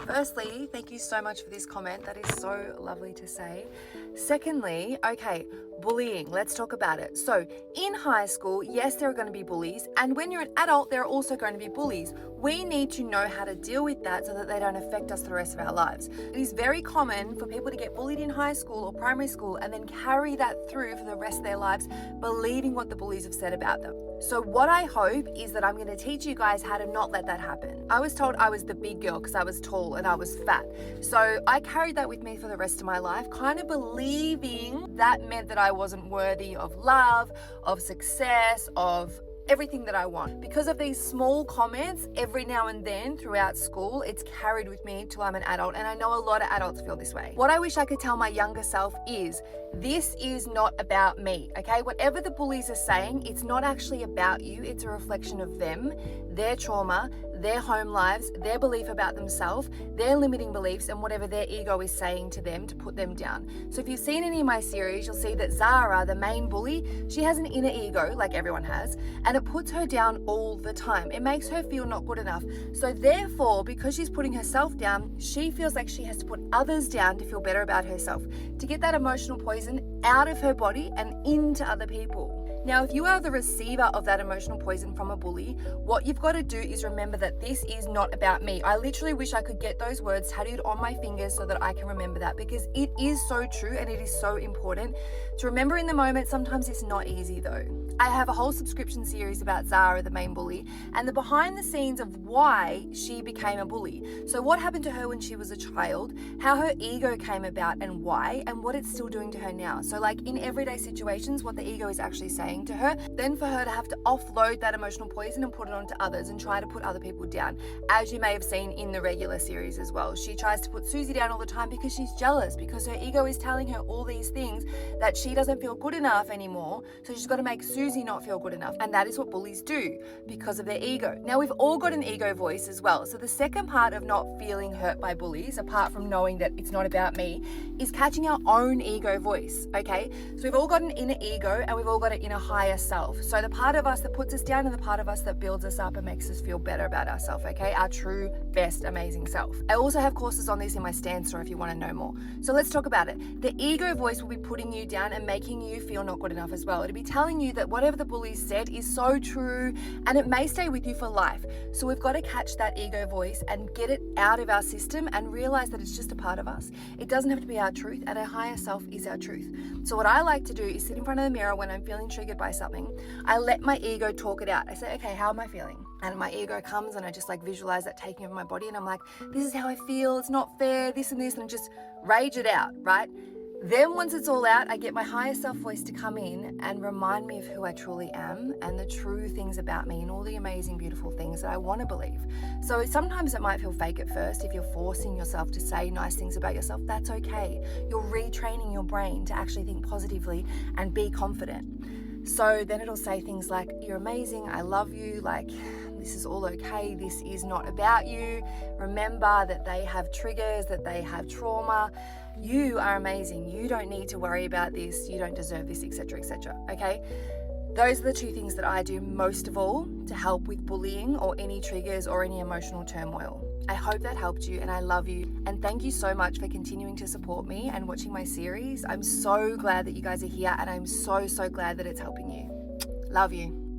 Firstly, thank you so much for this comment. That is so lovely to say. Secondly, okay, bullying. Let's talk about it. So, in high school, yes, there are going to be bullies. And when you're an adult, there are also going to be bullies. We need to know how to deal with that so that they don't affect us the rest of our lives. It is very common for people to get bullied in high school or primary school and then carry that through for the rest of their lives, believing what the bullies have said about them. So what I hope is that I'm going to teach you guys how to not let that happen. I was told I was the big girl because I was tall and I was fat. So I carried that with me for the rest of my life, kind of believing that meant that I wasn't worthy of love, of success, of everything that I want. Because of these small comments every now and then throughout school, it's carried with me till I'm an adult, and I know a lot of adults feel this way. What I wish I could tell my younger self is, this is not about me, okay? Whatever the bullies are saying, it's not actually about you. It's a reflection of them, their trauma, their home lives, their belief about themselves, their limiting beliefs, and whatever their ego is saying to them to put them down. So if you've seen any of my series, you'll see that Zara, the main bully, she has an inner ego, like everyone has, and it puts her down all the time. It makes her feel not good enough. So therefore, because she's putting herself down, she feels like she has to put others down to feel better about herself, to get that emotional poison out of her body and into other people. Now, if you are the receiver of that emotional poison from a bully, what you've got to do is remember that this is not about me. I literally wish I could get those words tattooed on my fingers so that I can remember that, because it is so true and it is so important to remember in the moment. Sometimes it's not easy though. I have a whole subscription series about Zara, the main bully, and the behind the scenes of why she became a bully. So what happened to her when she was a child, how her ego came about and why, and what it's still doing to her now. So like in everyday situations, what the ego is actually saying to her, then for her to have to offload that emotional poison and put it onto others and try to put other people down, as you may have seen in the regular series as well. She tries to put Susie down all the time because she's jealous, because her ego is telling her all these things that she doesn't feel good enough anymore, so she's got to make Susie not feel good enough. And that is what bullies do because of their ego. Now, we've all got an ego voice as well. So the second part of not feeling hurt by bullies, apart from knowing that it's not about me, is catching our own ego voice, okay? So we've all got an inner ego and we've all got an inner higher self. So the part of us that puts us down and the part of us that builds us up and makes us feel better about ourselves, okay? Our true, best, amazing self. I also have courses on this in my Stand store if you want to know more. So let's talk about it. The ego voice will be putting you down and making you feel not good enough as well. It'll be telling you that whatever the bully said is so true, and it may stay with you for life. So we've got to catch that ego voice and get it out of our system and realize that it's just a part of us. It doesn't have to be our truth, and our higher self is our truth. So what I like to do is sit in front of the mirror when I'm feeling triggered by something. I let my ego talk it out. I say, okay, how am I feeling? And my ego comes and I just like visualize that taking over my body, and I'm like, this is how I feel, it's not fair, this and this, and just rage it out, right? Then once it's all out, I get my higher self voice to come in and remind me of who I truly am and the true things about me and all the amazing, beautiful things that I want to believe. So sometimes it might feel fake at first. If you're forcing yourself to say nice things about yourself, that's okay. You're retraining your brain to actually think positively and be confident. So then it'll say things like, you're amazing, I love you, like, this is all okay, this is not about you. Remember that they have triggers, that they have trauma. You are amazing. You don't need to worry about this. You don't deserve this, etc., etc. Okay? Those are the two things that I do most of all to help with bullying or any triggers or any emotional turmoil. I hope that helped you, and I love you. And thank you so much for continuing to support me and watching my series. I'm so glad that you guys are here, and I'm so, so glad that it's helping you. Love you.